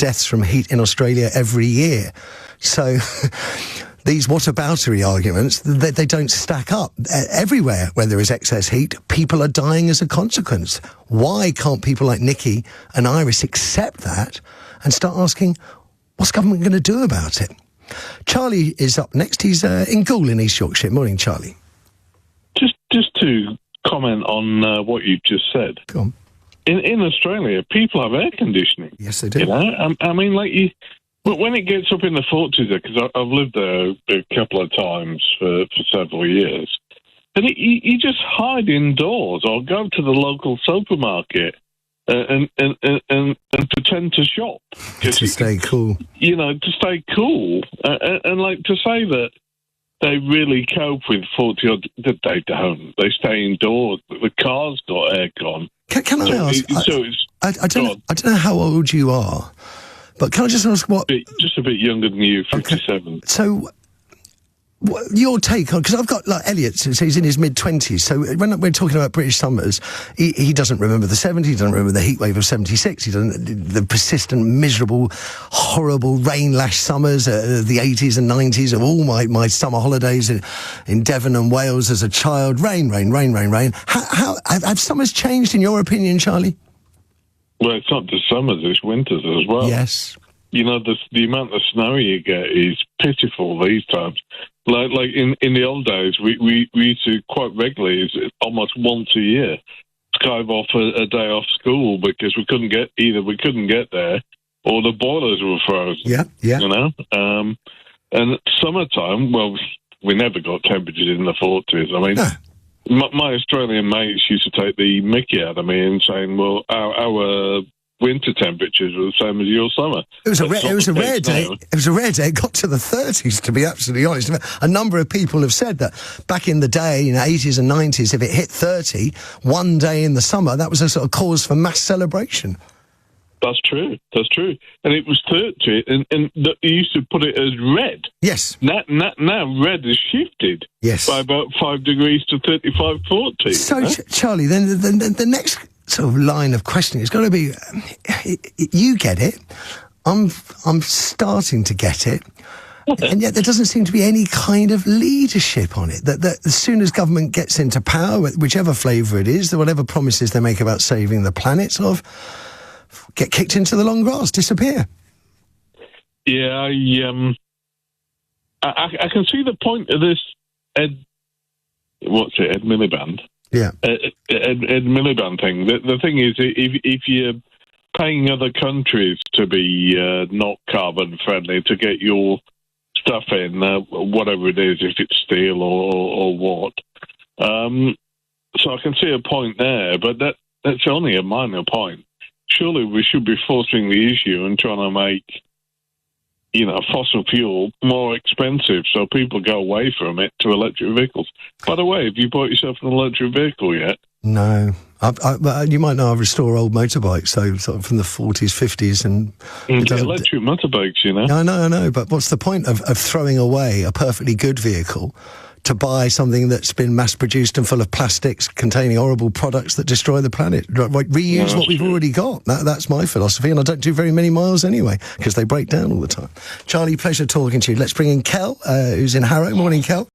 deaths from heat in Australia every year. So these whataboutery arguments, they don't stack up. Everywhere where there is excess heat, people are dying as a consequence. Why can't people like Nikki and Iris accept that and start asking, what's government going to do about it? Charlie is up next. He's in Goole in East Yorkshire. Morning, Charlie. Just to comment on what you've just said. Go on. In Australia, people have air conditioning. Yes, they do. You know, I mean, like when it gets up in the 40s, because I've lived there a couple of times for several years, and you just hide indoors or go to the local supermarket and pretend to shop To stay cool. You know, to stay cool, and like to say that they really cope with 40 odd. That they don't. They stay indoors. The car's got aircon. Can I ask? I don't know how old you are, but can I just ask what? Just a bit younger than you, 57. Okay. So, what, your take on, because I've got, like, Elliot, so he's in his mid-20s, so when we're talking about British summers, he doesn't remember the 70s, he doesn't remember the heat wave of 76, he doesn't, the persistent, miserable, horrible rain-lashed summers of the 80s and 90s, of all my summer holidays in Devon and Wales as a child. Rain. How have summers changed, in your opinion, Charlie? Well, it's not just summers, it's winters as well. Yes. You know, the amount of snow you get is pitiful these times. Like in the old days, we used to quite regularly, almost once a year, skive off a day off school because we couldn't get there, or the boilers were frozen. Yeah. You know, and summertime, well, we never got temperatures in the 40s. I mean, my Australian mates used to take the mickey out of me and saying, "Well, our winter temperatures were the same as your summer." It was a rare day. It was a rare day. It got to the 30s, to be absolutely honest. A number of people have said that back in the day, 80s and 90s, if it hit 30 one day in the summer, that was a sort of cause for mass celebration. That's true. And it was 30, and you used to put it as red. Yes. Now red has shifted. Yes. By about 5 degrees to 35, 40. So, Charlie, then the next sort of line of questioning is going to be, you get it, I'm starting to get it, and yet there doesn't seem to be any kind of leadership on it. That as soon as government gets into power, whichever flavour it is, whatever promises they make about saving the planet, sort of get kicked into the long grass, disappear. Yeah, I can see the point of this Ed Miliband. Yeah. Ed Miliband thing. The thing is, if you're paying other countries to be not carbon friendly to get your stuff in, whatever it is, if it's steel or what, so I can see a point there, but that's only a minor point. Surely we should be forcing the issue and trying to make, fossil fuel more expensive so people go away from it to electric vehicles. By the way, have you bought yourself an electric vehicle yet? No. You might know I restore old motorbikes, so sort of from the 40s, 50s. And electric motorbikes, you know. I know, but what's the point of throwing away a perfectly good vehicle to buy something that's been mass-produced and full of plastics containing horrible products that destroy the planet? Reuse what we've already got. That's my philosophy, and I don't do very many miles anyway, because they break down all the time. Charlie, pleasure talking to you. Let's bring in Kel, who's in Harrow. Morning, Kel.